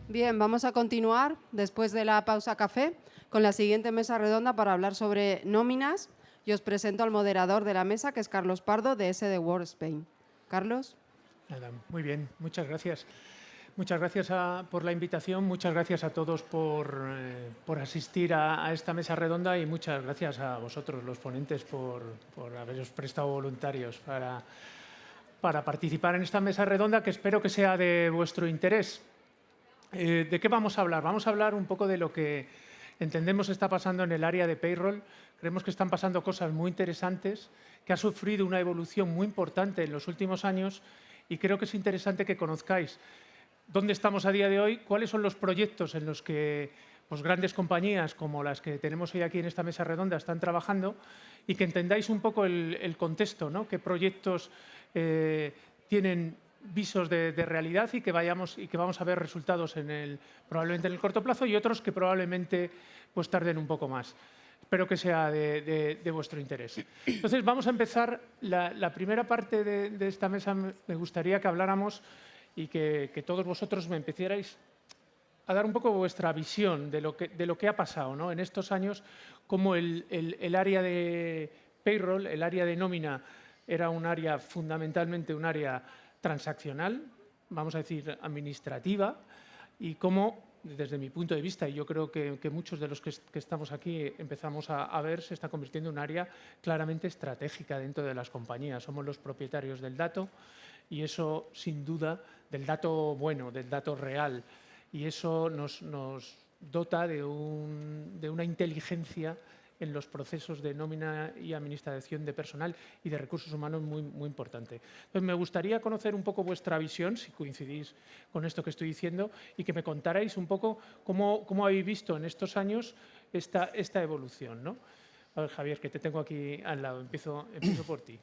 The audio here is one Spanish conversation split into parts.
Bien, vamos a continuar después de la pausa café con la siguiente mesa redonda para hablar sobre nóminas y os presento al moderador de la mesa, que es Carlos Pardo, de SD World Spain. Carlos. Nada, muy bien, muchas gracias. Muchas gracias por la invitación, muchas gracias a todos por asistir a esta mesa redonda y muchas gracias a vosotros, los ponentes, por haberos prestado voluntarios para participar en esta mesa redonda, que espero que sea de vuestro interés. ¿De qué vamos a hablar? Vamos a hablar un poco de lo que entendemos está pasando en el área de payroll. Creemos que están pasando cosas muy interesantes, que ha sufrido una evolución muy importante en los últimos años y creo que es interesante que conozcáis dónde estamos a día de hoy, cuáles son los proyectos en los que pues, grandes compañías como las que tenemos hoy aquí en esta mesa redonda están trabajando y que entendáis un poco el contexto, ¿no? Qué proyectos tienen visos de realidad y que vamos a ver resultados probablemente en el corto plazo y otros que probablemente pues, tarden un poco más. Espero que sea de vuestro interés. Entonces, vamos a empezar. La primera parte de esta mesa me gustaría que habláramos y que todos vosotros me empecierais a dar un poco vuestra visión de lo que ha pasado, ¿no? En estos años, cómo el área de payroll, el área de nómina, era un área fundamentalmente un área transaccional, vamos a decir administrativa, y cómo, desde mi punto de vista, y yo creo que muchos de los que estamos aquí empezamos a ver, se está convirtiendo en un área claramente estratégica dentro de las compañías. Somos los propietarios del dato y eso, sin duda, del dato bueno, del dato real. Y eso nos dota de una inteligencia en los procesos de nómina y administración de personal y de recursos humanos muy, muy importante. Entonces, me gustaría conocer un poco vuestra visión, si coincidís con esto que estoy diciendo, y que me contarais un poco cómo habéis visto en estos años esta evolución, ¿no? A ver, Javier, que te tengo aquí al lado. Empiezo por ti.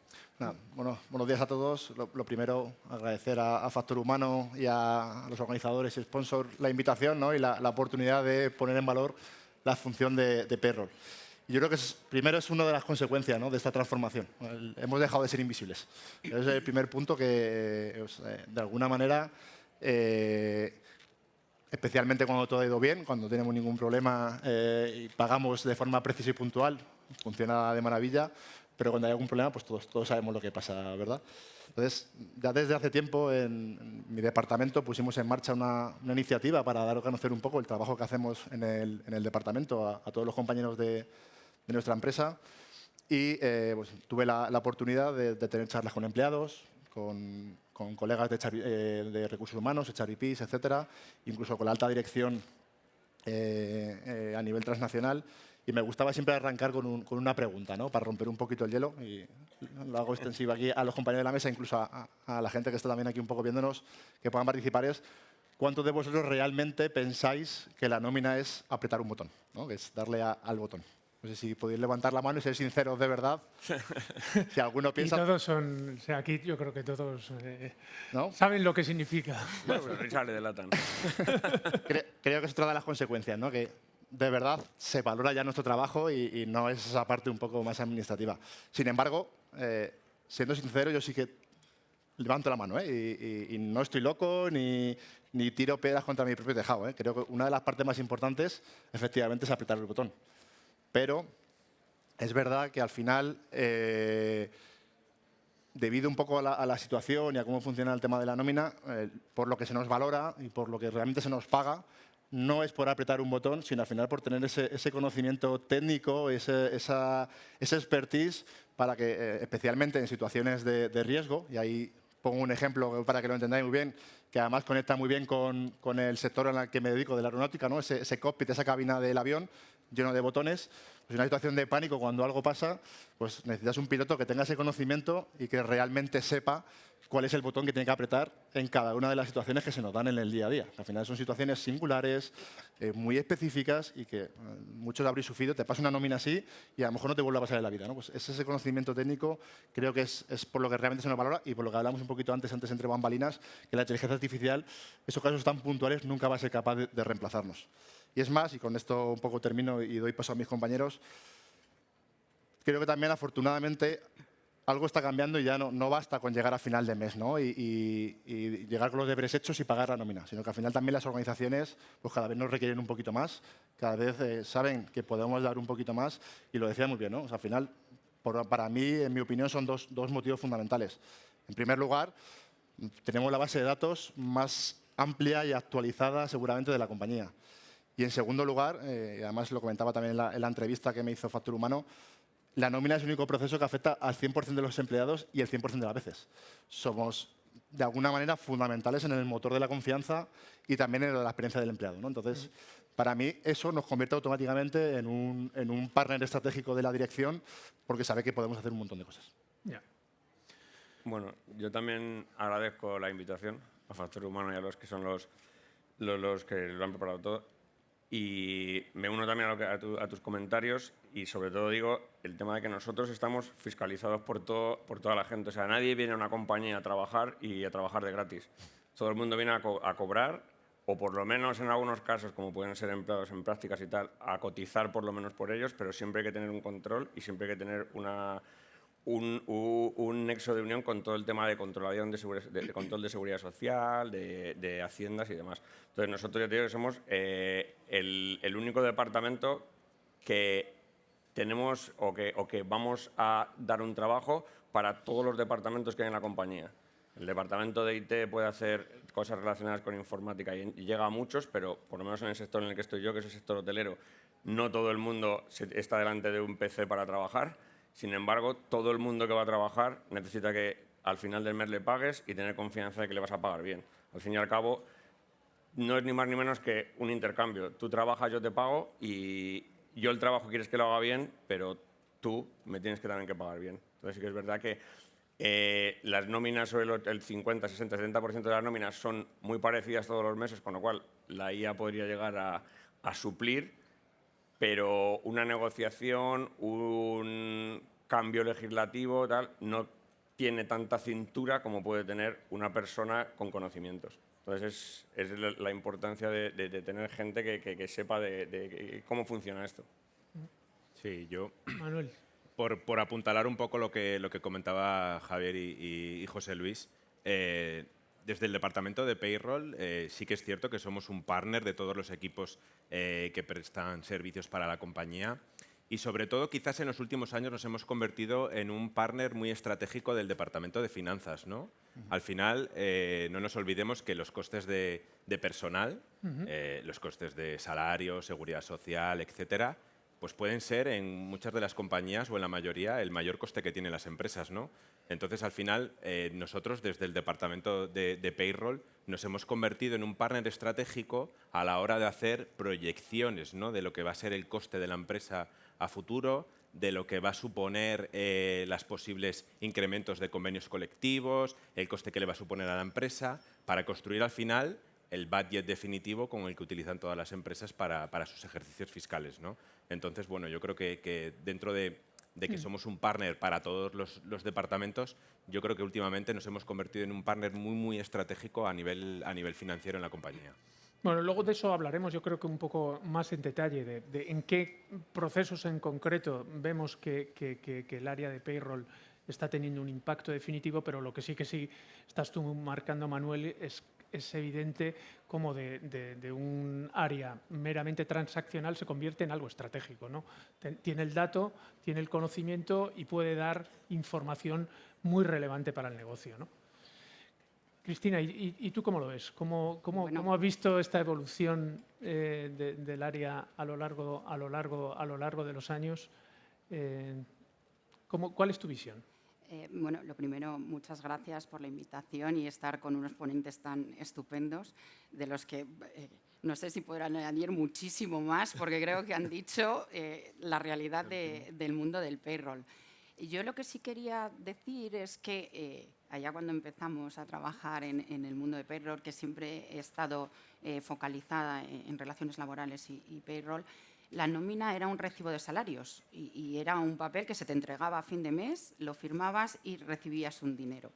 Bueno, buenos días a todos. Lo primero, agradecer a Factor Humano y a los organizadores y sponsors la invitación, ¿no? Y la oportunidad de poner en valor la función de payroll. Yo creo que primero es una de las consecuencias, ¿no? De esta transformación. Hemos dejado de ser invisibles. Ese es el primer punto que, de alguna manera, especialmente cuando todo ha ido bien, cuando no tenemos ningún problema y pagamos de forma precisa y puntual, funciona de maravilla, pero cuando hay algún problema, pues todos sabemos lo que pasa, ¿verdad? Entonces, ya desde hace tiempo en mi departamento pusimos en marcha una iniciativa para dar a conocer un poco el trabajo que hacemos en el departamento a todos los compañeros de nuestra empresa y pues, tuve la oportunidad de tener charlas con empleados, con colegas de recursos humanos, HRIPs, etcétera, incluso con la alta dirección a nivel transnacional. Y me gustaba siempre arrancar con una pregunta, ¿no? Para romper un poquito el hielo. Y lo hago extensivo aquí a los compañeros de la mesa, incluso a la gente que está también aquí un poco viéndonos, que puedan participar. Es ¿cuántos de vosotros realmente pensáis que la nómina es apretar un botón, ¿no? Que es darle al botón? No sé si podéis levantar la mano y ser sinceros de verdad. Si alguno piensa... Y todos son... O sea, aquí yo creo que todos ¿no? saben lo que significa. Sale de lata. Creo que es otra de las consecuencias, ¿no? Que de verdad se valora ya nuestro trabajo y no es esa parte un poco más administrativa. Sin embargo, siendo sincero, yo sí que levanto la mano, ¿eh? Y no estoy loco ni tiro piedras contra mi propio tejado, ¿eh? Creo que una de las partes más importantes, efectivamente, es apretar el botón. Pero es verdad que al final, debido un poco a la situación y a cómo funciona el tema de la nómina, por lo que se nos valora y por lo que realmente se nos paga, no es por apretar un botón, sino al final por tener ese conocimiento técnico, esa expertise para que, especialmente en situaciones de riesgo, y ahí pongo un ejemplo para que lo entendáis muy bien, que además conecta muy bien con el sector en el que me dedico, de la aeronáutica, ¿no? Ese cockpit, esa cabina del avión lleno de botones. Pues en una situación de pánico, cuando algo pasa, pues necesitas un piloto que tenga ese conocimiento y que realmente sepa cuál es el botón que tiene que apretar en cada una de las situaciones que se nos dan en el día a día. Al final son situaciones singulares, muy específicas y que muchos habréis sufrido. Te pasa una nómina así y a lo mejor no te vuelve a pasar en la vida, ¿no? Pues ese conocimiento técnico creo que es por lo que realmente se nos valora y por lo que hablamos un poquito antes entre bambalinas, que la inteligencia artificial, esos casos tan puntuales, nunca va a ser capaz de reemplazarnos. Y es más, y con esto un poco termino y doy paso a mis compañeros, creo que también, afortunadamente, algo está cambiando y ya no basta con llegar a final de mes, ¿no? Y llegar con los deberes hechos y pagar la nómina, sino que al final también las organizaciones pues cada vez nos requieren un poquito más, cada vez saben que podemos dar un poquito más y lo decía muy bien, ¿no? O sea, al final, para mí, en mi opinión, son dos motivos fundamentales. En primer lugar, tenemos la base de datos más amplia y actualizada seguramente de la compañía. Y en segundo lugar, y además lo comentaba también en la entrevista que me hizo Factor Humano, la nómina es el único proceso que afecta al 100% de los empleados y el 100% de las veces. Somos, de alguna manera, fundamentales en el motor de la confianza y también en la experiencia del empleado, ¿no? Entonces, para mí, eso nos convierte automáticamente en un partner estratégico de la dirección porque sabe que podemos hacer un montón de cosas. Ya. Bueno, yo también agradezco la invitación a Factor Humano y a los que son los que lo han preparado todo. Y me uno también a tus comentarios y sobre todo digo el tema de que nosotros estamos fiscalizados por toda la gente. O sea, nadie viene a una compañía a trabajar y a trabajar de gratis. Todo el mundo viene a cobrar o por lo menos en algunos casos, como pueden ser empleados en prácticas y tal, a cotizar por lo menos por ellos, pero siempre hay que tener un control y siempre hay que tener un nexo de unión con todo el tema de control de seguridad social, de haciendas y demás. Entonces, nosotros ya te digo que somos el único departamento que tenemos o que vamos a dar un trabajo para todos los departamentos que hay en la compañía. El departamento de IT puede hacer cosas relacionadas con informática y llega a muchos, pero por lo menos en el sector en el que estoy yo, que es el sector hotelero, no todo el mundo está delante de un PC para trabajar. Sin embargo, todo el mundo que va a trabajar necesita que al final del mes le pagues y tener confianza de que le vas a pagar bien. Al fin y al cabo, no es ni más ni menos que un intercambio. Tú trabajas, yo te pago y yo el trabajo quieres que lo haga bien, pero tú me tienes que también que pagar bien. Entonces sí que es verdad que las nóminas sobre el 50, 60, 70% de las nóminas son muy parecidas todos los meses, con lo cual la IA podría llegar a suplir, pero una negociación, un cambio legislativo, tal, no tiene tanta cintura como puede tener una persona con conocimientos. Entonces, es la importancia de tener gente que sepa de cómo funciona esto. Sí, yo, Manuel. por apuntalar un poco lo que comentaba Javier y José Luis, desde el departamento de Payroll sí que es cierto que somos un partner de todos los equipos que prestan servicios para la compañía y sobre todo quizás en los últimos años nos hemos convertido en un partner muy estratégico del departamento de finanzas, ¿no? Al final no nos olvidemos que los costes de personal, los costes de salario, seguridad social, etcétera, pues pueden ser en muchas de las compañías o en la mayoría el mayor coste que tienen las empresas, ¿no? Entonces, al final, nosotros desde el departamento de Payroll nos hemos convertido en un partner estratégico a la hora de hacer proyecciones, ¿no? De lo que va a ser el coste de la empresa a futuro, de lo que va a suponer los posibles incrementos de convenios colectivos, el coste que le va a suponer a la empresa, para construir al final el budget definitivo con el que utilizan todas las empresas para sus ejercicios fiscales, ¿no? Entonces, bueno, yo creo que dentro de que somos un partner para todos los departamentos, yo creo que últimamente nos hemos convertido en un partner muy, muy estratégico a nivel financiero en la compañía. Bueno, luego de eso hablaremos, yo creo que un poco más en detalle, de en qué procesos en concreto vemos que el área de payroll está teniendo un impacto definitivo, pero lo que sí estás tú marcando, Manuel, es evidente cómo de un área meramente transaccional se convierte en algo estratégico, ¿no? Tiene el dato, tiene el conocimiento y puede dar información muy relevante para el negocio, ¿no? Cristina, ¿y tú cómo lo ves? ¿Cómo has visto esta evolución del área a lo largo de los años? ¿Cuál es tu visión? Bueno, lo primero, muchas gracias por la invitación y estar con unos ponentes tan estupendos, de los que no sé si podrán añadir muchísimo más, porque creo que han dicho la realidad del mundo del payroll. Yo lo que sí quería decir es que allá cuando empezamos a trabajar en el mundo de payroll, que siempre he estado focalizada en relaciones laborales y payroll, la nómina era un recibo de salarios y era un papel que se te entregaba a fin de mes, lo firmabas y recibías un dinero.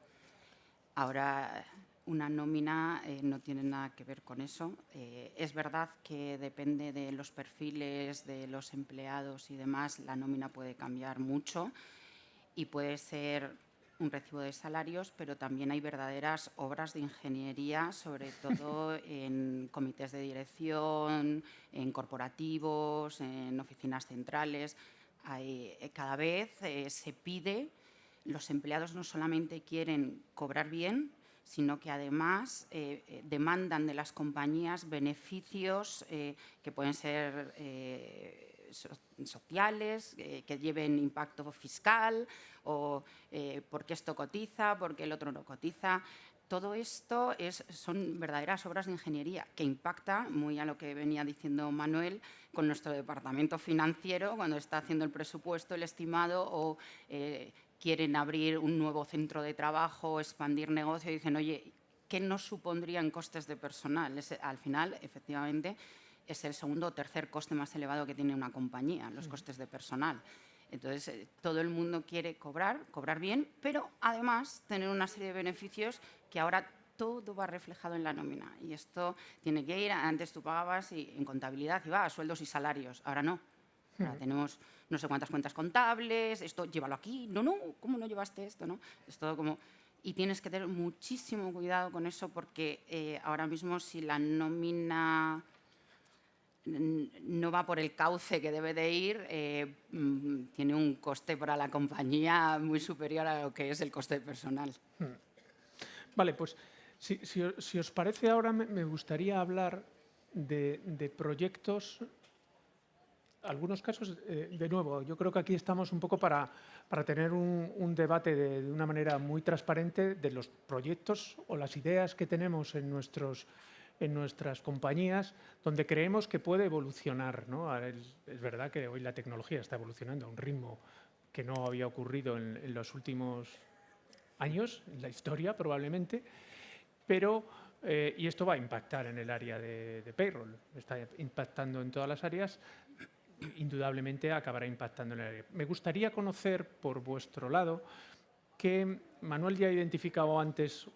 Ahora, una nómina no tiene nada que ver con eso. Es verdad que depende de los perfiles de los empleados y demás, la nómina puede cambiar mucho. y puede ser un recibo de salarios, pero también hay verdaderas obras de ingeniería, sobre todo en comités de dirección, en corporativos, en oficinas centrales. Cada vez se pide, los empleados no solamente quieren cobrar bien, sino que además demandan de las compañías beneficios que pueden ser sociales, que lleven impacto fiscal, o porque esto cotiza, porque el otro no cotiza. Todo esto son verdaderas obras de ingeniería que impacta, muy a lo que venía diciendo Manuel, con nuestro departamento financiero cuando está haciendo el presupuesto, el estimado, o quieren abrir un nuevo centro de trabajo, expandir negocio y dicen, oye, ¿qué nos supondría en costes de personal? Al final, efectivamente, es el segundo o tercer coste más elevado que tiene una compañía, los costes de personal. Entonces, todo el mundo quiere cobrar bien, pero además tener una serie de beneficios que ahora todo va reflejado en la nómina. Y esto tiene que ir, antes tú pagabas en contabilidad, iba a sueldos y salarios, ahora no. Ahora tenemos no sé cuántas cuentas contables, esto llévalo aquí, no, ¿cómo no llevaste esto? ¿No? Es todo como... Y tienes que tener muchísimo cuidado con eso porque ahora mismo si la nómina no va por el cauce que debe de ir, tiene un coste para la compañía muy superior a lo que es el coste personal. Vale, pues si os parece ahora me gustaría hablar de proyectos, algunos casos, de nuevo, yo creo que aquí estamos un poco para tener un debate de una manera muy transparente de los proyectos o las ideas que tenemos en nuestras compañías, donde creemos que puede evolucionar, ¿no? Es verdad que hoy la tecnología está evolucionando a un ritmo que no había ocurrido en los últimos años, en la historia probablemente, pero, y esto va a impactar en el área de payroll, está impactando en todas las áreas, indudablemente acabará impactando en el área. Me gustaría conocer por vuestro lado que Manuel ya ha identificado antes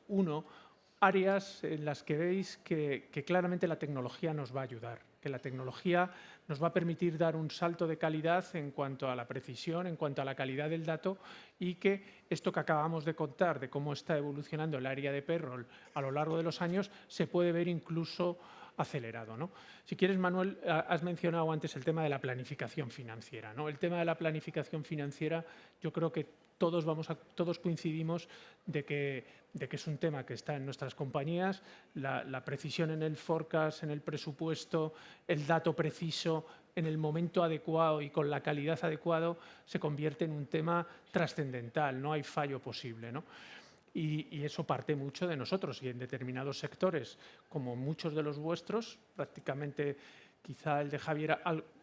áreas en las que veis que claramente la tecnología nos va a ayudar, que la tecnología nos va a permitir dar un salto de calidad en cuanto a la precisión, en cuanto a la calidad del dato, y que esto que acabamos de contar de cómo está evolucionando el área de payroll a lo largo de los años se puede ver incluso acelerado, ¿no? Si quieres, Manuel, has mencionado antes el tema de la planificación financiera, ¿no? El tema de la planificación financiera, yo creo que todos coincidimos de que es un tema que está en nuestras compañías, la precisión en el forecast, en el presupuesto, el dato preciso en el momento adecuado y con la calidad adecuada se convierte en un tema trascendental, no hay fallo posible, ¿no? Y eso parte mucho de nosotros y en determinados sectores, como muchos de los vuestros, prácticamente quizá el de Javier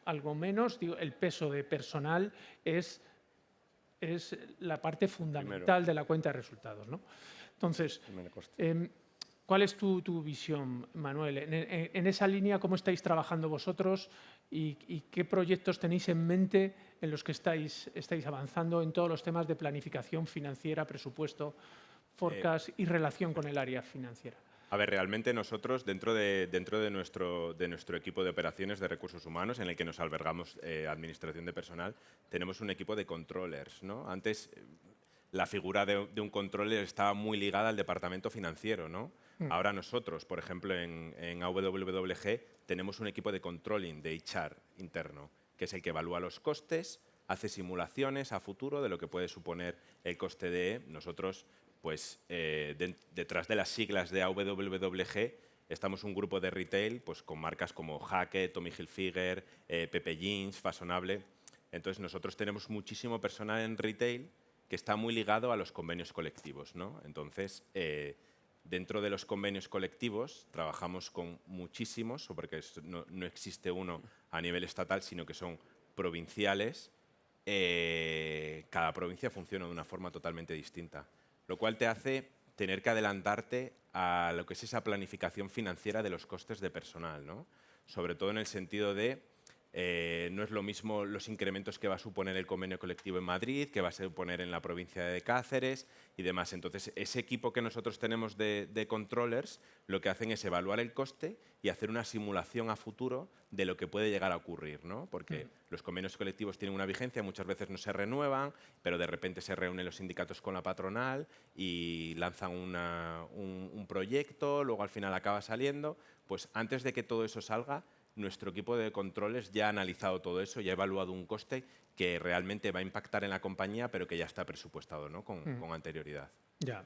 algo menos, digo, el peso de personal es la parte fundamental de la cuenta de resultados, ¿no? Entonces, ¿cuál es tu visión, Manuel? En esa línea, ¿cómo estáis trabajando vosotros y qué proyectos tenéis en mente en los que estáis avanzando en todos los temas de planificación financiera, presupuesto, forecast y relación con el área financiera? A ver, realmente nosotros, dentro de nuestro equipo de operaciones de recursos humanos, en el que nos albergamos administración de personal, tenemos un equipo de controllers, ¿no? Antes, la figura de un controller estaba muy ligada al departamento financiero, ¿no? Ahora nosotros, por ejemplo, en AWWG, tenemos un equipo de controlling, de HR interno, que es el que evalúa los costes, hace simulaciones a futuro de lo que puede suponer el coste de nosotros. Pues detrás de las siglas de AWWG estamos un grupo de retail pues, con marcas como Hackett, Tommy Hilfiger, Pepe Jeans, Fashionable. Entonces nosotros tenemos muchísimo personal en retail que está muy ligado a los convenios colectivos, ¿no? Entonces, dentro de los convenios colectivos trabajamos con muchísimos, porque no existe uno a nivel estatal, sino que son provinciales. Cada provincia funciona de una forma totalmente distinta, lo cual te hace tener que adelantarte a lo que es esa planificación financiera de los costes de personal, ¿no? Sobre todo en el sentido de no es lo mismo los incrementos que va a suponer el convenio colectivo en Madrid, que va a suponer en la provincia de Cáceres y demás. Entonces, ese equipo que nosotros tenemos de controllers lo que hacen es evaluar el coste y hacer una simulación a futuro de lo que puede llegar a ocurrir, ¿no? Porque los convenios colectivos tienen una vigencia, muchas veces no se renuevan, pero de repente se reúnen los sindicatos con la patronal y lanzan un proyecto, luego al final acaba saliendo. Pues antes de que todo eso salga, nuestro equipo de controles ya ha analizado todo eso y ha evaluado un coste que realmente va a impactar en la compañía, pero que ya está presupuestado, ¿no? con anterioridad. Ya,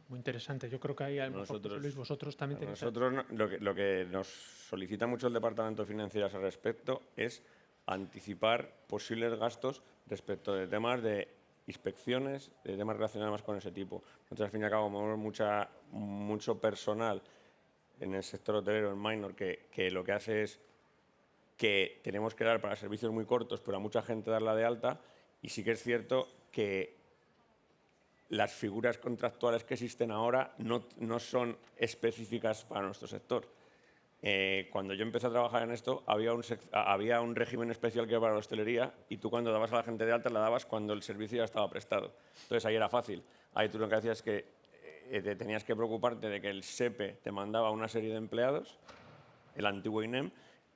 muy interesante. Yo creo que ahí, a lo mejor, José Luis, vosotros también tenéis... Nosotros lo que nos solicita mucho el Departamento de Financieras al respecto es anticipar posibles gastos respecto de temas de inspecciones, de temas relacionados con ese tipo. Nosotros, al fin y al cabo, movemos mucho personal en el sector hotelero, en Minor, que lo que hace es que tenemos que dar para servicios muy cortos, pero a mucha gente darla de alta, y sí que es cierto que las figuras contractuales que existen ahora no son específicas para nuestro sector. Cuando yo empecé a trabajar en esto, había un régimen especial que era para la hostelería, y tú cuando dabas a la gente de alta la dabas cuando el servicio ya estaba prestado. Entonces ahí era fácil. Ahí tú lo que hacías es que te tenías que preocuparte de que el SEPE te mandaba una serie de empleados, el antiguo INEM,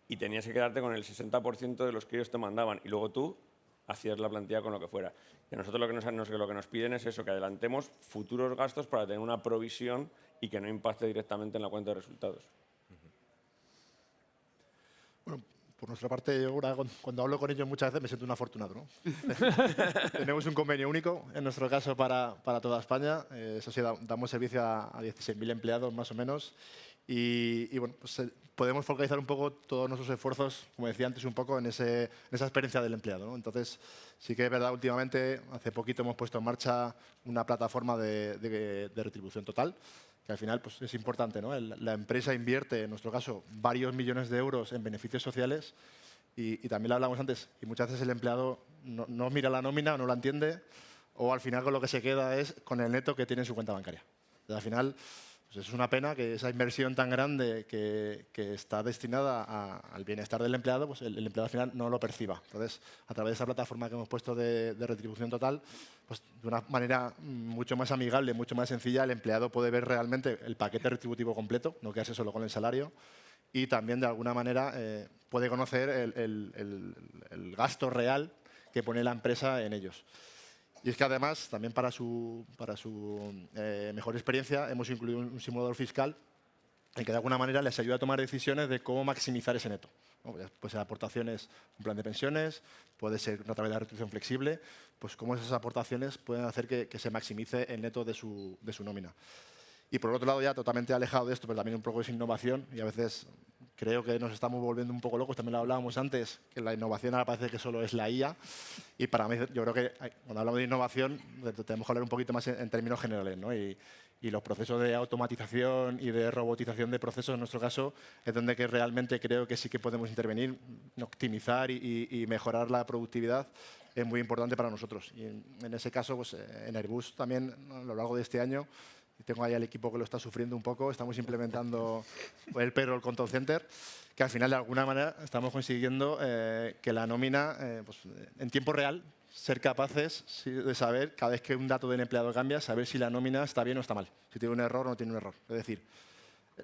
y tenías que quedarte con el 60% de los que ellos te mandaban, y luego tú hacías la plantilla con lo que fuera. Y a nosotros lo que nos piden es eso, que adelantemos futuros gastos para tener una provisión y que no impacte directamente en la cuenta de resultados. Bueno, por nuestra parte, yo ahora cuando hablo con ellos muchas veces me siento un afortunado, ¿no? Tenemos un convenio único, en nuestro caso, para toda España. Eso sí, damos servicio a 16.000 empleados, más o menos. Y bueno, pues podemos focalizar un poco todos nuestros esfuerzos, como decía antes, un poco en esa experiencia del empleado, ¿no? Entonces, sí que es verdad, últimamente, hace poquito hemos puesto en marcha una plataforma de retribución total, que al final pues, es importante, ¿no? La empresa invierte, en nuestro caso, varios millones de euros en beneficios sociales, y también lo hablamos antes, y muchas veces el empleado no mira la nómina, no la entiende, o al final con lo que se queda es con el neto que tiene en su cuenta bancaria. Entonces, al final, pues es una pena que esa inversión tan grande que está destinada al bienestar del empleado, pues el empleado al final no lo perciba. Entonces, a través de esa plataforma que hemos puesto de retribución total, pues de una manera mucho más amigable, mucho más sencilla, el empleado puede ver realmente el paquete retributivo completo, no quedarse solo con el salario, y también de alguna manera puede conocer el gasto real que pone la empresa en ellos. Y es que además, también para su mejor experiencia, hemos incluido un simulador fiscal en que de alguna manera les ayuda a tomar decisiones de cómo maximizar ese neto, ¿no? Puede ser aportaciones, un plan de pensiones, puede ser a través de la retribución flexible, pues cómo esas aportaciones pueden hacer que se maximice el neto de su nómina. Y por otro lado, ya totalmente alejado de esto, pero también un poco es innovación, y a veces creo que nos estamos volviendo un poco locos, también lo hablábamos antes, que la innovación ahora parece que solo es la IA, y para mí yo creo que cuando hablamos de innovación tenemos que hablar un poquito más en términos generales, ¿no? Y los procesos de automatización y de robotización de procesos, en nuestro caso, es donde que realmente creo que sí que podemos intervenir, optimizar y mejorar la productividad, es muy importante para nosotros. Y en ese caso, pues, en Airbus también, a lo largo de este año, y tengo ahí al equipo que lo está sufriendo un poco, estamos implementando el Payroll Control Center, que al final de alguna manera estamos consiguiendo que la nómina, pues, en tiempo real, ser capaces de saber, cada vez que un dato del empleado cambia, saber si la nómina está bien o está mal, si tiene un error o no tiene un error. Es decir,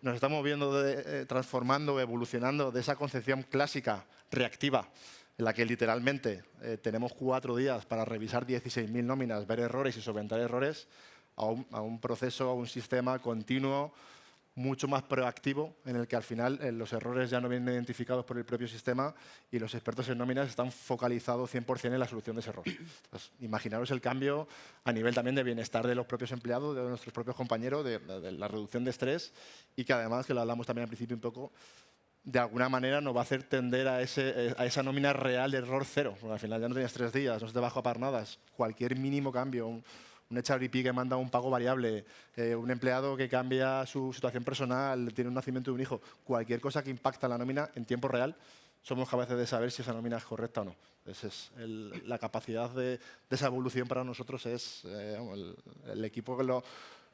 nos estamos viendo transformando, evolucionando de esa concepción clásica, reactiva, en la que literalmente tenemos 4 días para revisar 16.000 nóminas, ver errores y solventar errores, a un proceso, a un sistema continuo, mucho más proactivo, en el que al final los errores ya no vienen identificados por el propio sistema y los expertos en nóminas están focalizados 100% en la solución de ese error. Entonces, imaginaros el cambio a nivel también de bienestar de los propios empleados, de nuestros propios compañeros, de la reducción de estrés, y que además, que lo hablamos también al principio un poco, de alguna manera nos va a hacer tender a esa nómina real de error cero. Porque al final ya no tienes 3 días, no se te baja a par nada. Cualquier mínimo cambio, un HRP que manda un pago variable, un empleado que cambia su situación personal, tiene un nacimiento de un hijo, cualquier cosa que impacta la nómina en tiempo real, somos capaces de saber si esa nómina es correcta o no. La capacidad de esa evolución para nosotros es el equipo que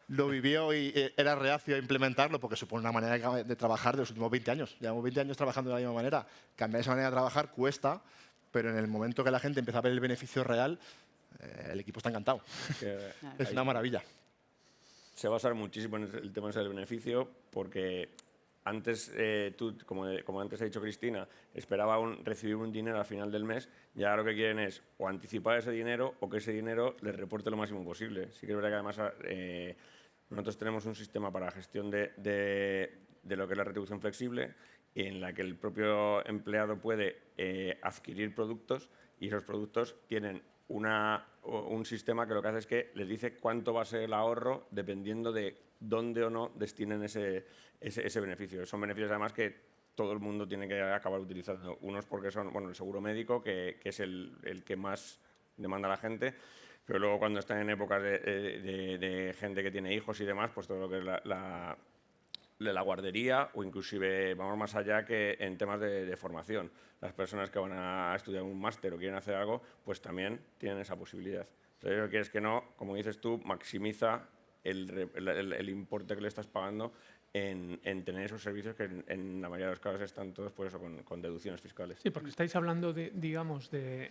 lo vivió y era reacio a implementarlo porque supone una manera de trabajar de los últimos 20 años. Llevamos 20 años trabajando de la misma manera. Cambiar esa manera de trabajar cuesta, pero en el momento que la gente empieza a ver el beneficio real, el equipo está encantado. Que Es una maravilla. se va a basar muchísimo en el tema ese del beneficio, porque antes, tú, como antes ha dicho Cristina, esperaba recibir un dinero al final del mes, y ahora lo que quieren es o anticipar ese dinero o que ese dinero les reporte lo máximo posible. Sí que es verdad que además nosotros tenemos un sistema para gestión de lo que es la retribución flexible, en la que el propio empleado puede adquirir productos, y esos productos tienen un sistema que lo que hace es que les dice cuánto va a ser el ahorro dependiendo de dónde o no destinen ese beneficio. Son beneficios además que todo el mundo tiene que acabar utilizando. Unos porque son, bueno, el seguro médico, que es el que más demanda la gente, pero luego cuando están en épocas de gente que tiene hijos y demás, pues todo lo que es la guardería, o inclusive vamos más allá, que en temas de formación. Las personas que van a estudiar un máster o quieren hacer algo, pues también tienen esa posibilidad. Entonces, lo que quieres que no, como dices tú, maximiza el importe que le estás pagando en tener esos servicios que en la mayoría de los casos están todos por eso, con deducciones fiscales. Sí, porque estáis hablando digamos, de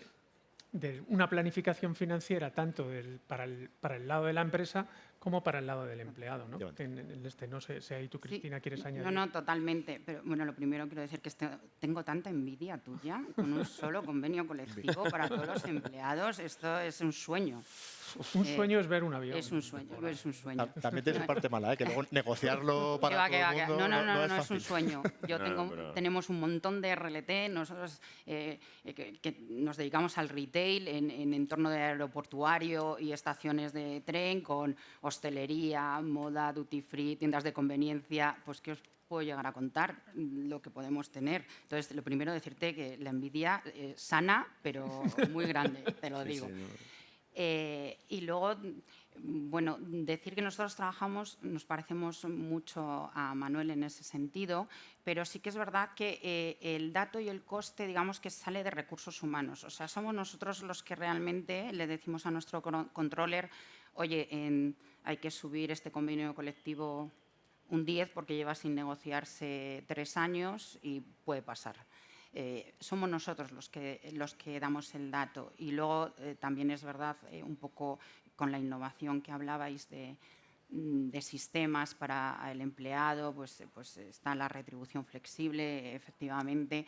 una planificación financiera tanto para el lado de la empresa como para el lado del empleado, ¿no? No sé si ahí tú, Cristina, quieres añadir. No, totalmente. Pero bueno, lo primero quiero decir que tengo tanta envidia tuya con un solo convenio colectivo para todos los empleados. Esto es un sueño. Un sueño es ver un avión. Es un sueño, es un sueño. También tiene su parte mala, que luego negociarlo para todo el mundo No, es es fácil. un sueño. Tenemos un montón de RLT, nosotros que nos dedicamos al retail en entorno de aeroportuario y estaciones de tren, con hostelería, moda, duty free, tiendas de conveniencia, pues ¿qué os puedo llegar a contar lo que podemos tener? Entonces, lo primero decirte que la envidia sana, pero muy grande, te lo digo. Y luego, bueno, decir que nosotros nos parecemos mucho a Manuel en ese sentido, pero sí que es verdad que el dato y el coste, digamos, que sale de recursos humanos. O sea, somos nosotros los que realmente le decimos a nuestro controller, oye, hay que subir este convenio colectivo un 10 porque lleva sin negociarse 3 años y puede pasar. Somos nosotros los que damos el dato. Y luego también es verdad, un poco con la innovación que hablabais de sistemas para el empleado, pues está la retribución flexible, efectivamente.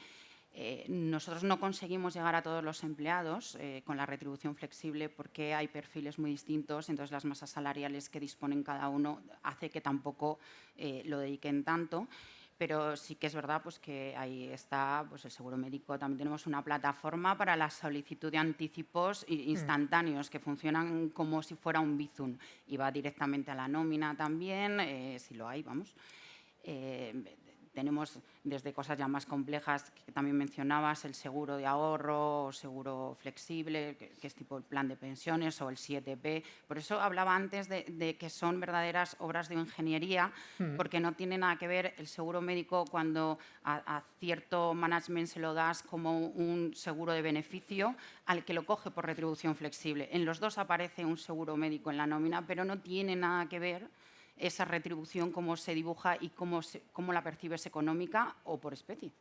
Nosotros no conseguimos llegar a todos los empleados con la retribución flexible porque hay perfiles muy distintos, entonces las masas salariales que disponen cada uno hace que tampoco lo dediquen tanto. Pero sí que es verdad pues, que ahí está pues, el seguro médico. También tenemos una plataforma para la solicitud de anticipos instantáneos que funcionan como si fuera un Bizum y va directamente a la nómina también, si lo hay, vamos. Tenemos desde cosas ya más complejas que también mencionabas, el seguro de ahorro o seguro flexible, que es tipo el plan de pensiones o el 7P. Por eso hablaba antes de que son verdaderas obras de ingeniería, porque no tiene nada que ver el seguro médico cuando a cierto management se lo das como un seguro de beneficio al que lo coge por retribución flexible. En los dos aparece un seguro médico en la nómina, pero no tiene nada que ver esa retribución, cómo se dibuja y cómo la percibes económica o por especie.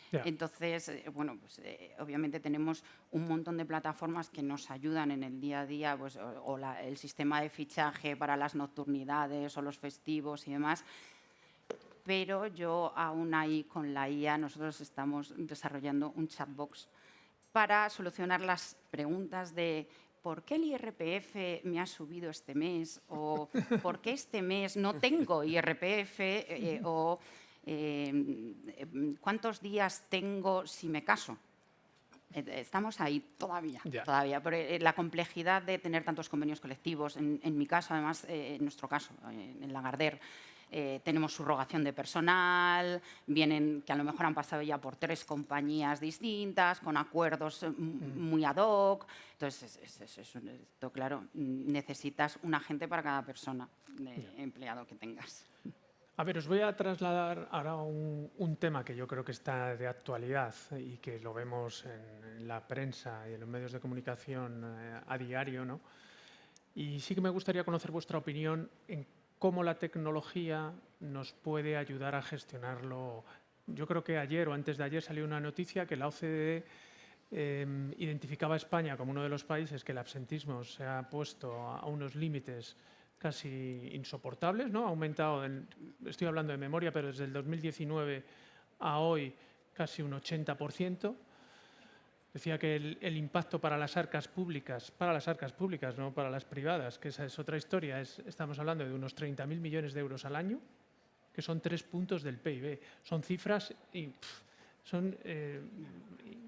Yeah. Entonces, bueno, pues obviamente tenemos un montón de plataformas que nos ayudan en el día a día, pues, el sistema de fichaje para las nocturnidades o los festivos y demás. Pero yo aún ahí con la IA, nosotros estamos desarrollando un chatbox para solucionar las preguntas de ¿por qué el IRPF me ha subido este mes? O ¿por qué este mes no tengo IRPF? O ¿cuántos días tengo si me caso? Estamos ahí todavía. Por la complejidad de tener tantos convenios colectivos. En mi caso, además, en nuestro caso, en Lagardère, tenemos subrogación de personal, vienen que a lo mejor han pasado ya por 3 compañías distintas, con acuerdos muy ad hoc. Entonces, esto, claro, necesitas un agente para cada persona de empleado que tengas. A ver, os voy a trasladar ahora un tema que yo creo que está de actualidad y que lo vemos en la prensa y en los medios de comunicación a diario, ¿no? Y sí que me gustaría conocer vuestra opinión en cómo la tecnología nos puede ayudar a gestionarlo. Yo creo que ayer o antes de ayer salió una noticia que la OCDE identificaba a España como uno de los países que el absentismo se ha puesto a unos límites casi insoportables, ¿no? Ha aumentado, estoy hablando de memoria, pero desde el 2019 a hoy casi un 80%. Decía que el impacto para las arcas públicas, no para las privadas, que esa es otra historia, estamos hablando de unos 30.000 millones de euros al año, que son 3 puntos del PIB. Son cifras son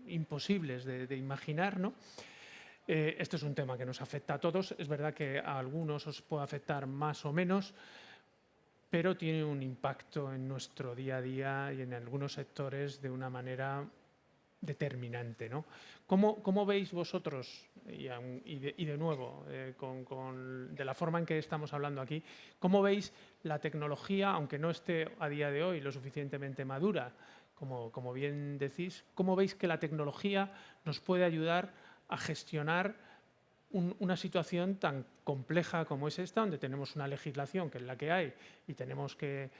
imposibles de imaginar, ¿no? Esto es un tema que nos afecta a todos. Es verdad que a algunos os puede afectar más o menos, pero tiene un impacto en nuestro día a día y en algunos sectores de una manera determinante, ¿no? ¿Cómo veis vosotros, y de nuevo, de la forma en que estamos hablando aquí, cómo veis la tecnología, aunque no esté a día de hoy lo suficientemente madura, como bien decís, cómo veis que la tecnología nos puede ayudar a gestionar una situación tan compleja como es esta, donde tenemos una legislación que es la que hay y tenemos que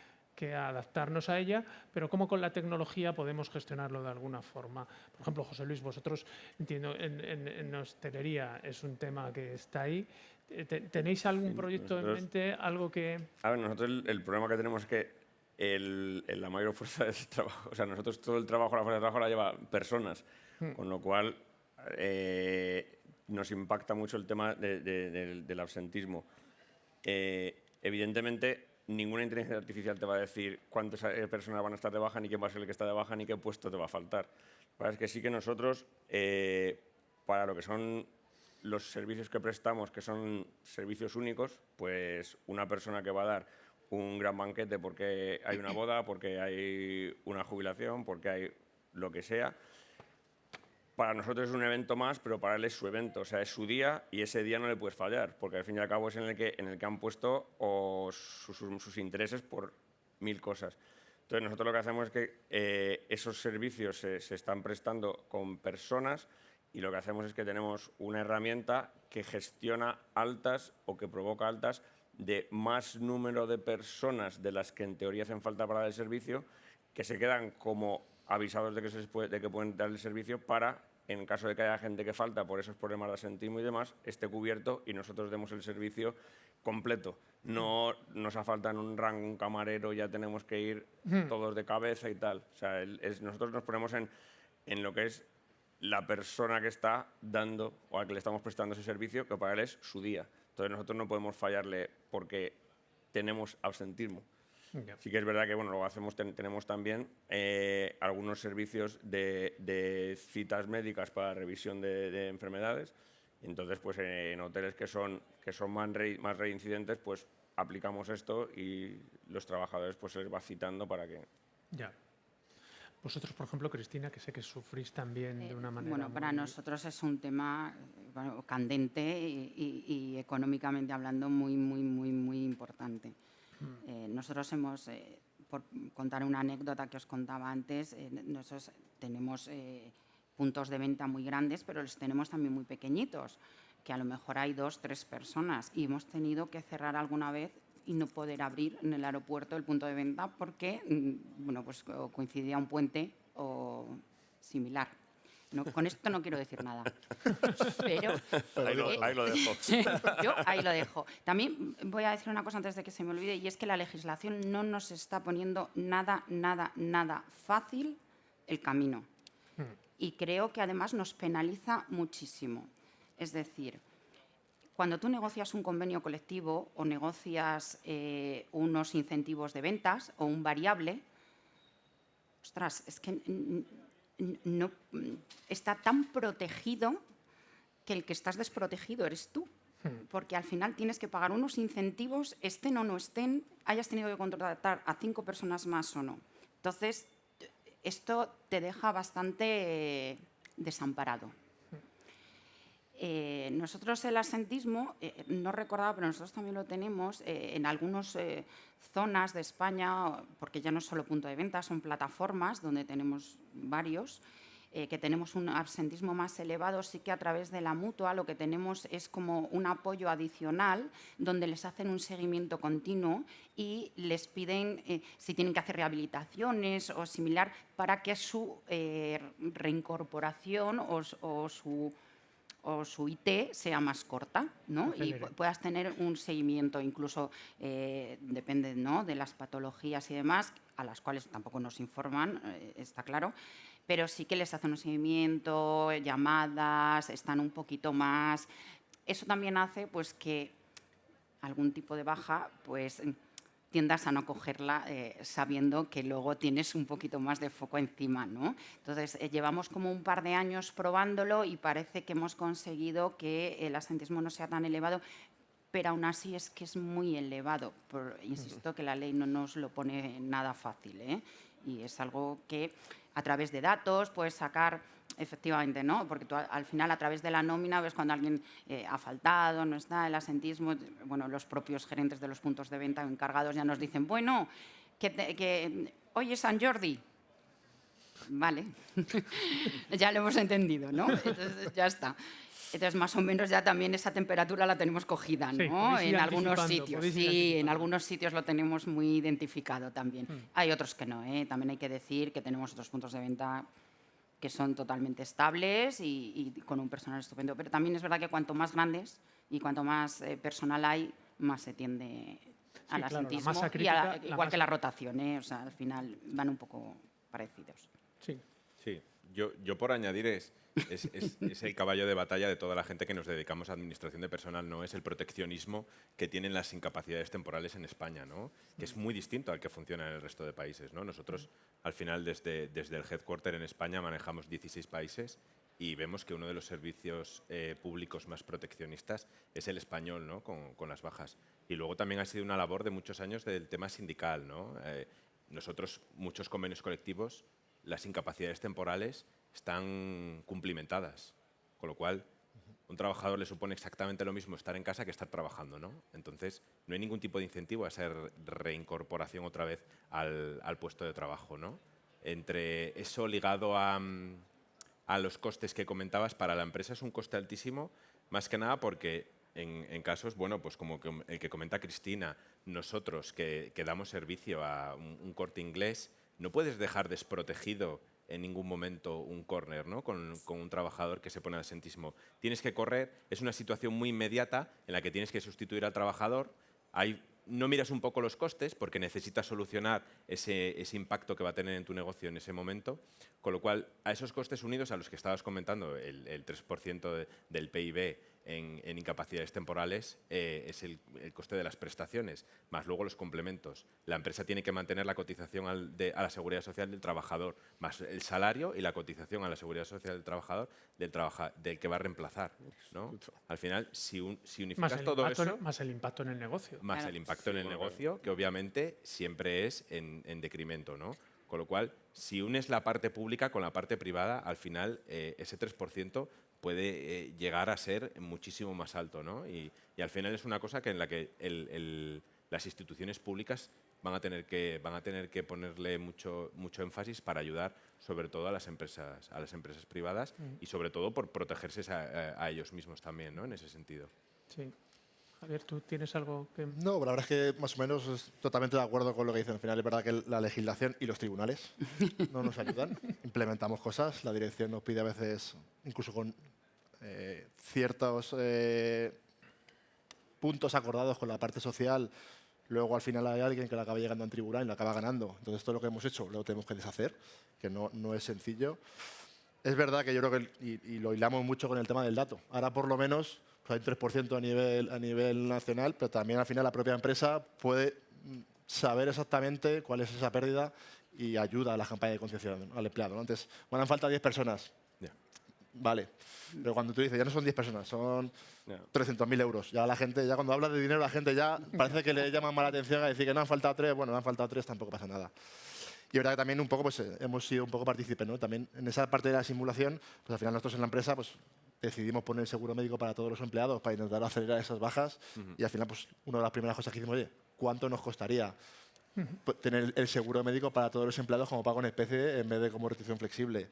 adaptarnos a ella, pero cómo con la tecnología podemos gestionarlo de alguna forma? Por ejemplo, José Luis, vosotros, entiendo, en hostelería es un tema que está ahí. ¿Tenéis algún proyecto en mente, algo que...? A ver, nosotros el problema que tenemos es que la mayor fuerza de trabajo, o sea, nosotros todo el trabajo, la fuerza de trabajo la lleva personas, con lo cual nos impacta mucho el tema del absentismo. Evidentemente, ninguna inteligencia artificial te va a decir cuántas personas van a estar de baja, ni quién va a ser el que está de baja, ni qué puesto te va a faltar. Lo que pasa es que sí que nosotros, para lo que son los servicios que prestamos, que son servicios únicos, pues una persona que va a dar un gran banquete porque hay una boda, porque hay una jubilación, porque hay lo que sea, para nosotros es un evento más, pero para él es su evento, o sea, es su día y ese día no le puedes fallar, porque al fin y al cabo es en el que han puesto sus intereses por 1000 cosas. Entonces, nosotros lo que hacemos es que esos servicios se están prestando con personas y lo que hacemos es que tenemos una herramienta que gestiona altas o que provoca altas de más número de personas de las que en teoría hacen falta para dar el servicio, que se quedan como avisados de que pueden dar el servicio para, en caso de que haya gente que falta por esos problemas de absentismo y demás, esté cubierto y nosotros demos el servicio completo. No nos ha faltado un rango, un camarero, ya tenemos que ir todos de cabeza y tal. O sea, nosotros nos ponemos en lo que es la persona que está dando o a que le estamos prestando ese servicio, que para él es su día. Entonces nosotros no podemos fallarle porque tenemos absentismo. Yeah. Sí que es verdad que bueno, luego tenemos también algunos servicios de citas médicas para revisión de enfermedades. Entonces, pues en hoteles que son más reincidentes, pues aplicamos esto y los trabajadores pues se les va citando para que... Ya. Vosotros, por ejemplo, Cristina, que sé que sufrís también de una manera... Bueno, para nosotros es un tema candente y económicamente hablando muy importante. Nosotros hemos, por contar una anécdota que os contaba antes, nosotros tenemos puntos de venta muy grandes, pero los tenemos también muy pequeñitos, que a lo mejor hay 2 o 3 personas y hemos tenido que cerrar alguna vez y no poder abrir en el aeropuerto el punto de venta porque bueno, pues coincidía un puente o similar. No, con esto no quiero decir nada. Pero, ahí lo dejo. Yo ahí lo dejo. También voy a decir una cosa antes de que se me olvide, y es que la legislación no nos está poniendo nada fácil el camino. Y creo que además nos penaliza muchísimo. Es decir, cuando tú negocias un convenio colectivo o negocias unos incentivos de ventas o un variable, ostras, es que no está tan protegido que el que estás desprotegido eres tú. Porque al final tienes que pagar unos incentivos, estén o no estén, hayas tenido que contratar a 5 personas más o no. Entonces, esto te deja bastante desamparado. Nosotros el absentismo, no recordaba, pero nosotros también lo tenemos en algunas zonas de España, porque ya no es solo punto de venta, son plataformas donde tenemos varios. que tenemos un absentismo más elevado, sí que a través de la mutua lo que tenemos es como un apoyo adicional donde les hacen un seguimiento continuo y les piden si tienen que hacer rehabilitaciones o similar para que su reincorporación o su IT sea más corta, ¿no? Y puedas tener un seguimiento, incluso depende, ¿no?, de las patologías y demás, a las cuales tampoco nos informan, está claro, pero sí que les hacen un seguimiento, llamadas, están un poquito más. Eso también hace pues, que algún tipo de baja pues, tiendas a no cogerla sabiendo que luego tienes un poquito más de foco encima, ¿no? Entonces, llevamos como un par de años probándolo y parece que hemos conseguido que el absentismo no sea tan elevado, pero aún así es que es muy elevado. Insisto que la ley no nos lo pone nada fácil, ¿eh? Y es algo que a través de datos puedes sacar, efectivamente, ¿no? Porque tú al final a través de la nómina ves cuando alguien ha faltado, no está, el absentismo. Bueno, los propios gerentes de los puntos de venta o encargados ya nos dicen, bueno, que hoy es San Jordi. Vale, ya lo hemos entendido, ¿no? Entonces ya está. Entonces, más o menos ya también esa temperatura la tenemos cogida, ¿no? Sí, en algunos sitios. Sí, en algunos sitios lo tenemos muy identificado también. Hay otros que no, ¿eh? También hay que decir que tenemos otros puntos de venta que son totalmente estables y con un personal estupendo. Pero también es verdad que cuanto más grandes y cuanto más personal hay, más se tiende al absentismo. Igual que la rotación, ¿eh? O sea, al final van un poco parecidos. Sí. Sí, yo por añadir es el caballo de batalla de toda la gente que nos dedicamos a administración de personal, ¿no? Es el proteccionismo que tienen las incapacidades temporales en España, ¿no? Que es muy distinto al que funciona en el resto de países, ¿no? Nosotros, al final, desde el headquarter en España manejamos 16 países y vemos que uno de los servicios públicos más proteccionistas es el español, ¿no? Con las bajas. Y luego también ha sido una labor de muchos años del tema sindical, ¿no? Nosotros, muchos convenios colectivos, las incapacidades temporales están cumplimentadas, con lo cual un trabajador le supone exactamente lo mismo estar en casa que estar trabajando, ¿no? Entonces, no hay ningún tipo de incentivo a esa reincorporación otra vez al puesto de trabajo, ¿no? Entre eso ligado a los costes que comentabas, para la empresa es un coste altísimo, más que nada porque en casos, bueno, pues como el que comenta Cristina, nosotros que damos servicio a un Corte Inglés, no puedes dejar desprotegido en ningún momento un córner, ¿no? Con un trabajador que se pone al absentismo. Tienes que correr, es una situación muy inmediata en la que tienes que sustituir al trabajador. No miras un poco los costes porque necesitas solucionar ese impacto que va a tener en tu negocio en ese momento, con lo cual a esos costes unidos a los que estabas comentando, el 3% del PIB en incapacidades temporales es el coste de las prestaciones, más luego los complementos. La empresa tiene que mantener la cotización a la seguridad social del trabajador, más el salario y la cotización a la seguridad social del trabajador del que va a reemplazar, ¿no? Al final, si unificas todo eso... Más el impacto en el negocio. Más el impacto en el negocio, que obviamente siempre es en decremento, ¿no? Con lo cual, si unes la parte pública con la parte privada, al final ese 3% puede llegar a ser muchísimo más alto, ¿no? Y al final es una cosa en la que las instituciones públicas van a tener que ponerle mucho énfasis para ayudar sobre todo a las empresas privadas y sobre todo por protegerse a ellos mismos también, ¿no? En ese sentido. Sí. Javier, ¿tú tienes algo que...? No, la verdad es que más o menos estoy totalmente de acuerdo con lo que dicen. Al final es verdad que la legislación y los tribunales no nos ayudan. Implementamos cosas, la dirección nos pide a veces, incluso con ciertos puntos acordados con la parte social, luego al final hay alguien que la acaba llegando a un tribunal y la acaba ganando. Entonces todo lo que hemos hecho lo tenemos que deshacer, que no es sencillo. Es verdad que yo creo que, y lo hilamos mucho con el tema del dato, ahora por lo menos pues hay un 3% a nivel nacional, pero también al final la propia empresa puede saber exactamente cuál es esa pérdida y ayuda a la campaña de concienciación al empleado, ¿no? Entonces, bueno, han faltado 10 personas. Yeah. Vale, pero cuando tú dices, ya no son 10 personas, son 300.000 euros. Ya la gente, ya cuando habla de dinero, la gente ya parece que le llama más la atención a decir que no han faltado 3, bueno, no han faltado 3, tampoco pasa nada. Y es verdad que también un poco pues, hemos sido un poco partícipes, ¿no? También en esa parte de la simulación, pues al final nosotros en la empresa pues, decidimos poner el seguro médico para todos los empleados para intentar acelerar esas bajas y al final pues, una de las primeras cosas que hicimos, oye, ¿cuánto nos costaría tener el seguro médico para todos los empleados como pago en especie en vez de como retribución flexible.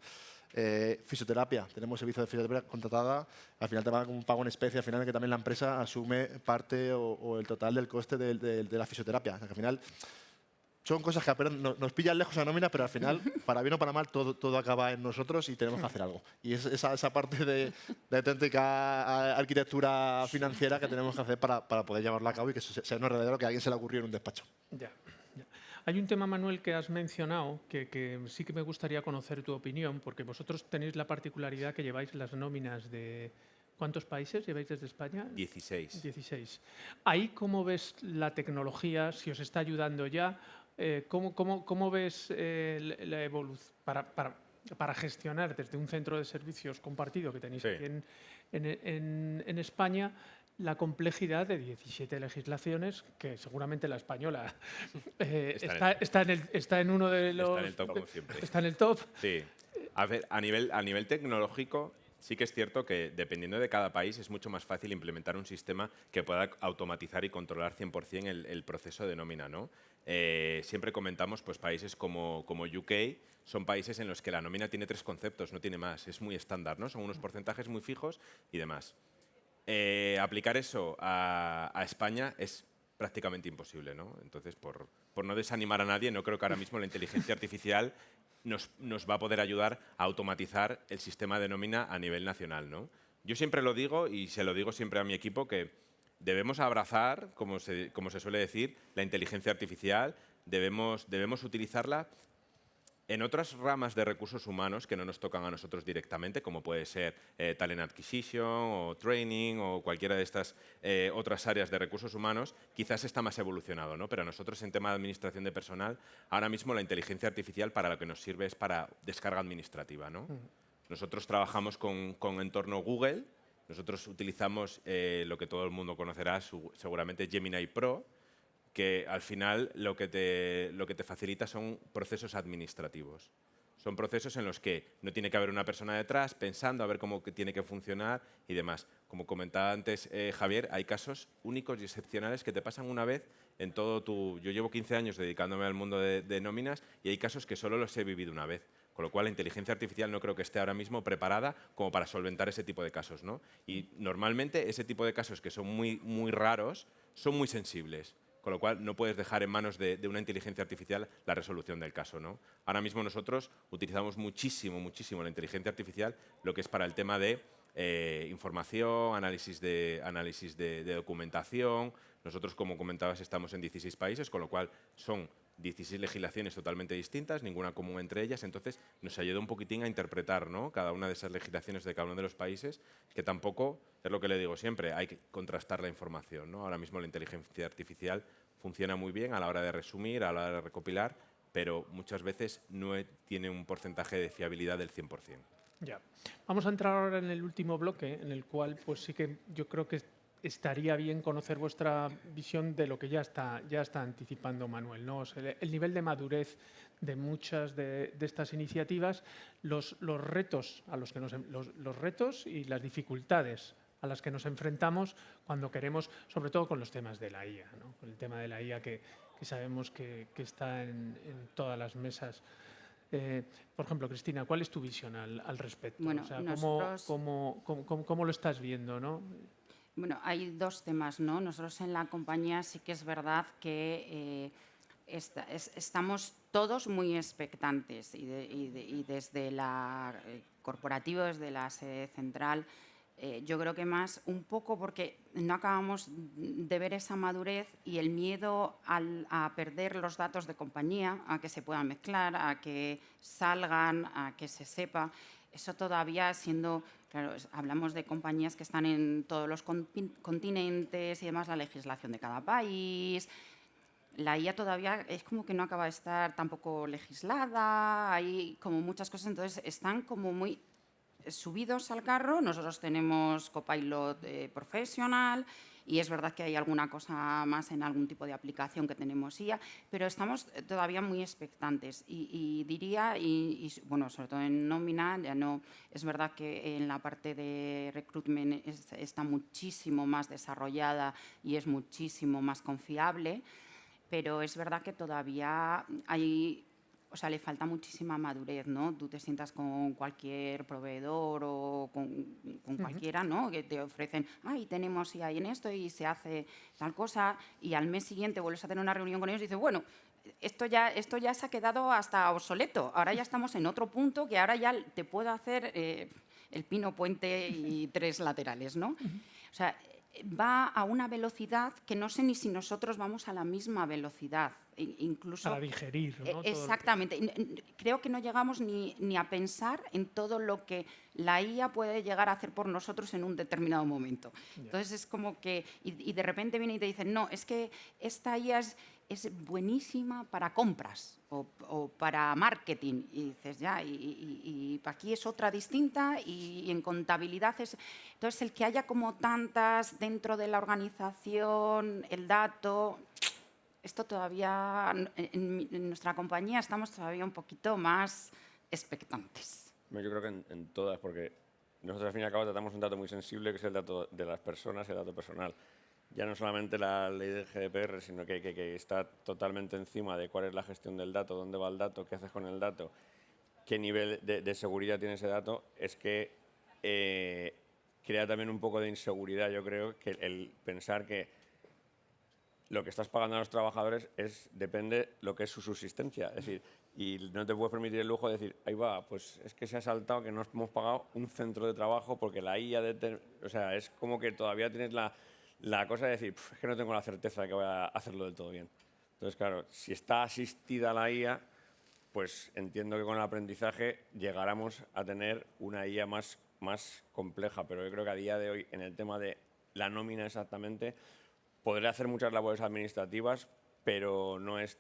Fisioterapia, tenemos servicio de fisioterapia contratada, al final te va como un pago en especie, al final que también la empresa asume parte o el total del coste de la fisioterapia. O sea, que al final son cosas que nos pillan lejos la nómina, pero al final, para bien o para mal, todo acaba en nosotros y tenemos que hacer algo. Y es esa parte de auténtica arquitectura financiera que tenemos que hacer para poder llevarla a cabo y que sea un verdadero que a alguien se le ocurrió en un despacho. Ya. Hay un tema, Manuel, que has mencionado que sí que me gustaría conocer tu opinión, porque vosotros tenéis la particularidad que lleváis las nóminas de... ¿Cuántos países lleváis desde España? 16. 16. Ahí, ¿cómo ves la tecnología? Si os está ayudando ya, ¿cómo ves la evolución para gestionar desde un centro de servicios compartido que tenéis aquí en España la complejidad de 17 legislaciones, que seguramente la española está en uno de los... Está en el top, como siempre. Está en el top. Sí. A ver, a nivel tecnológico, sí que es cierto que dependiendo de cada país es mucho más fácil implementar un sistema que pueda automatizar y controlar 100% el proceso de nómina, ¿no? Siempre comentamos, pues países como UK son países en los que la nómina tiene 3 conceptos, no tiene más, es muy estándar, ¿no? Son unos porcentajes muy fijos y demás. Aplicar eso a España es prácticamente imposible, ¿no? Entonces, por no desanimar a nadie, no creo que ahora mismo la inteligencia artificial nos va a poder ayudar a automatizar el sistema de nómina a nivel nacional, ¿no? Yo siempre lo digo y se lo digo siempre a mi equipo que debemos abrazar, como se suele decir, la inteligencia artificial, debemos utilizarla en otras ramas de recursos humanos que no nos tocan a nosotros directamente, como puede ser talent acquisition o training o cualquiera de estas otras áreas de recursos humanos, quizás está más evolucionado, ¿no? Pero a nosotros en tema de administración de personal, ahora mismo la inteligencia artificial para lo que nos sirve es para descarga administrativa, ¿no? Nosotros trabajamos con entorno Google, nosotros utilizamos lo que todo el mundo conocerá, seguramente Gemini Pro, que al final lo que te facilita son procesos administrativos. Son procesos en los que no tiene que haber una persona detrás pensando a ver cómo tiene que funcionar y demás. Como comentaba antes Javier, hay casos únicos y excepcionales que te pasan una vez en todo tu... Yo llevo 15 años dedicándome al mundo de nóminas y hay casos que solo los he vivido una vez. Con lo cual, la inteligencia artificial no creo que esté ahora mismo preparada como para solventar ese tipo de casos, ¿no? Y normalmente ese tipo de casos que son muy, muy raros son muy sensibles. Con lo cual, no puedes dejar en manos de una inteligencia artificial la resolución del caso, ¿no? Ahora mismo nosotros utilizamos muchísimo la inteligencia artificial, lo que es para el tema de información, análisis de documentación. Nosotros, como comentabas, estamos en 16 países, con lo cual son 16 legislaciones totalmente distintas, ninguna común entre ellas, entonces nos ayuda un poquitín a interpretar, ¿no?, cada una de esas legislaciones de cada uno de los países, que tampoco, es lo que le digo siempre, hay que contrastar la información, ¿no? Ahora mismo la inteligencia artificial funciona muy bien a la hora de resumir, a la hora de recopilar, pero muchas veces no tiene un porcentaje de fiabilidad del 100%. Ya. Vamos a entrar ahora en el último bloque, en el cual pues sí que yo creo que estaría bien conocer vuestra visión de lo que ya está anticipando Manuel, ¿no? O sea, el nivel de madurez de muchas de estas iniciativas, los retos a los que los retos y las dificultades a las que nos enfrentamos cuando queremos, sobre todo con los temas de la IA, ¿no? Con el tema de la IA que sabemos que está en todas las mesas. Por ejemplo, Cristina, ¿cuál es tu visión al respecto? Bueno, o sea, nosotros... ¿cómo lo estás viendo, no? Bueno, hay dos temas, ¿no? Nosotros en la compañía sí que es verdad que estamos todos muy expectantes y desde la corporativa, desde la sede central, yo creo que más un poco porque no acabamos de ver esa madurez y el miedo a perder los datos de compañía, a que se puedan mezclar, a que salgan, a que se sepa. Eso todavía siendo, claro, hablamos de compañías que están en todos los continentes y demás, la legislación de cada país. La IA todavía es como que no acaba de estar tampoco legislada, hay como muchas cosas, entonces están como muy subidos al carro. Nosotros tenemos Copilot Professional y es verdad que hay alguna cosa más en algún tipo de aplicación que tenemos IA, pero estamos todavía muy expectantes y diría, bueno, sobre todo en nómina, ya no, es verdad que en la parte de recruitment está muchísimo más desarrollada y es muchísimo más confiable, pero es verdad que todavía hay, o sea, le falta muchísima madurez, ¿no? Tú te sientas con cualquier proveedor o con cualquiera, ¿no? Que te ofrecen, ay, tenemos IA en esto y se hace tal cosa, y al mes siguiente vuelves a tener una reunión con ellos y dices, bueno, esto ya se ha quedado hasta obsoleto, ahora ya estamos en otro punto que ahora ya te puedo hacer el pino, puente y 3 laterales, ¿no? O sea, va a una velocidad que no sé ni si nosotros vamos a la misma velocidad. Incluso, Para digerir, ¿no? Exactamente. Creo que no llegamos ni a pensar en todo lo que la IA puede llegar a hacer por nosotros en un determinado momento. Entonces es como que, y de repente viene y te dicen, no, es que esta IA es buenísima para compras o para marketing. Y dices, ya, y aquí es otra distinta y en contabilidad es... Entonces, el que haya como tantas dentro de la organización, el dato... Esto todavía, en nuestra compañía estamos todavía un poquito más expectantes. Yo creo que en todas, porque nosotros al fin y al cabo tratamos un dato muy sensible, que es el dato de las personas, el dato personal. Ya no solamente la ley del GDPR, sino que está totalmente encima de cuál es la gestión del dato, dónde va el dato, qué haces con el dato, qué nivel de seguridad tiene ese dato, es que crea también un poco de inseguridad, yo creo, que el pensar que lo que estás pagando a los trabajadores depende lo que es su subsistencia. Es decir, y no te puedes permitir el lujo de decir, ahí va, pues es que se ha saltado que no hemos pagado un centro de trabajo porque la IA... O sea, es como que todavía tienes la cosa de decir, es que no tengo la certeza de que voy a hacerlo del todo bien. Entonces, claro, si está asistida la IA, pues entiendo que con el aprendizaje llegáramos a tener una IA más compleja. Pero yo creo que a día de hoy, en el tema de la nómina exactamente, podré hacer muchas labores administrativas, pero no es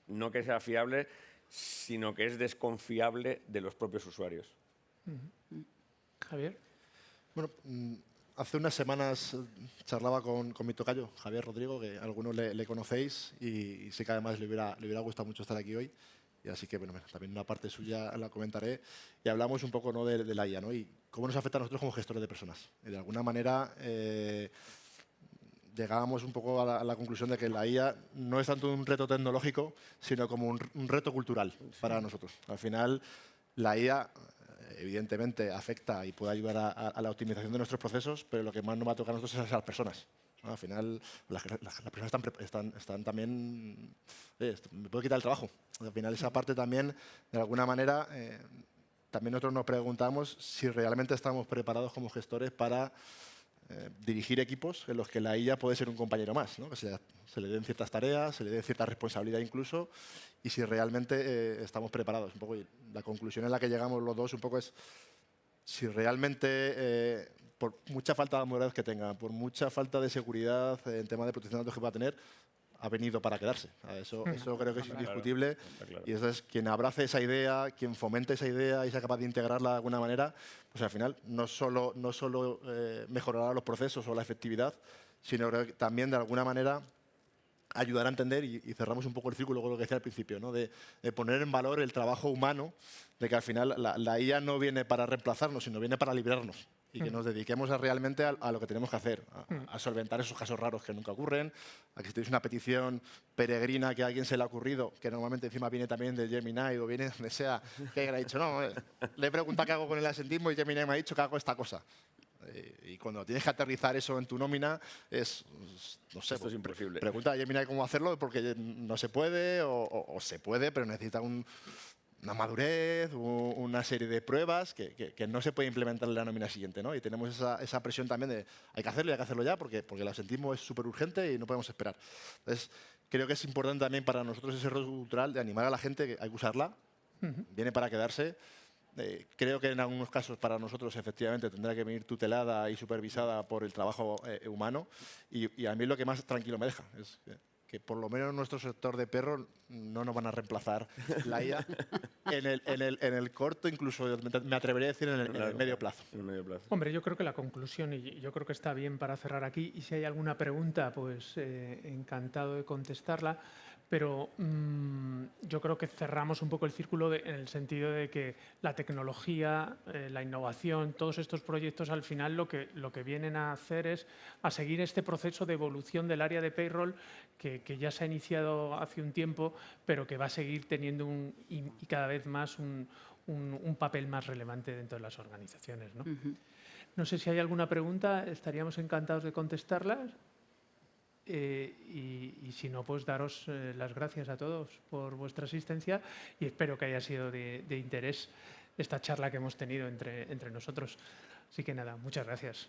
no que sea fiable, sino que es desconfiable de los propios usuarios. Javier. Bueno, hace unas semanas charlaba con mi tocayo, Javier Rodrigo, que algunos le conocéis, y sé que además le hubiera gustado mucho estar aquí hoy. Y así que, bueno, también una parte suya la comentaré. Y hablamos un poco, ¿no?, de la IA, ¿no? Y cómo nos afecta a nosotros como gestores de personas. Y de alguna manera... llegábamos un poco a la conclusión de que la IA no es tanto un reto tecnológico, sino como un reto cultural para nosotros. Al final, la IA, evidentemente, afecta y puede ayudar a la optimización de nuestros procesos, pero lo que más nos va a tocar a nosotros es a las personas, ¿no? Al final, las personas están también... me puedo quitar el trabajo. Al final, esa parte también, de alguna manera, también nosotros nos preguntamos si realmente estamos preparados como gestores para... dirigir equipos en los que la IA puede ser un compañero más, ¿no? Que se le den ciertas tareas, se le den cierta responsabilidad incluso, y si realmente estamos preparados. Un poco, y la conclusión en la que llegamos los dos un poco es si realmente, por mucha falta de madurez que tenga, por mucha falta de seguridad en tema de protección de datos que pueda tener, ha venido para quedarse. Eso creo que es indiscutible. Claro. Y eso es quien abrace esa idea, quien fomente esa idea y sea capaz de integrarla de alguna manera, pues al final no solo mejorará los procesos o la efectividad, sino que también de alguna manera ayudará a entender, y cerramos un poco el círculo con lo que decía al principio, ¿no?, de poner en valor el trabajo humano, de que al final la IA no viene para reemplazarnos, sino viene para librarnos. Y que nos dediquemos realmente a lo que tenemos que hacer, a solventar esos casos raros que nunca ocurren, a que si tenéis una petición peregrina que a alguien se le ha ocurrido, que normalmente encima viene también de Gemini o viene de donde sea, que le ha dicho, no, le he preguntado qué hago con el asentismo y Gemini me ha dicho que hago esta cosa. Y cuando tienes que aterrizar eso en tu nómina, no sé, esto es imposible. Pregunta a Gemini cómo hacerlo, porque no se puede o se puede, pero necesita una madurez, una serie de pruebas que no se puede implementar en la nómina siguiente, ¿no? Y tenemos esa presión también de hay que hacerlo ya, porque el absentismo es súper urgente y no podemos esperar. Entonces, creo que es importante también para nosotros ese rol cultural de animar a la gente que hay que usarla, viene para quedarse. Creo que en algunos casos para nosotros efectivamente tendrá que venir tutelada y supervisada por el trabajo humano, y a mí lo que más tranquilo me deja es que por lo menos en nuestro sector de perros no nos van a reemplazar la IA en el corto, incluso me atrevería a decir en el medio plazo. Hombre, yo creo que la conclusión, y yo creo que está bien para cerrar aquí, y si hay alguna pregunta, pues encantado de contestarla, pero yo creo que cerramos un poco el círculo en el sentido de que la tecnología, la innovación, todos estos proyectos al final lo que vienen a hacer es a seguir este proceso de evolución del área de payroll que ya se ha iniciado hace un tiempo, pero que va a seguir teniendo y cada vez más un papel más relevante dentro de las organizaciones, ¿no? No sé si hay alguna pregunta, estaríamos encantados de contestarlas. Y si no, pues daros las gracias a todos por vuestra asistencia y espero que haya sido de interés esta charla que hemos tenido entre nosotros. Así que nada, muchas gracias.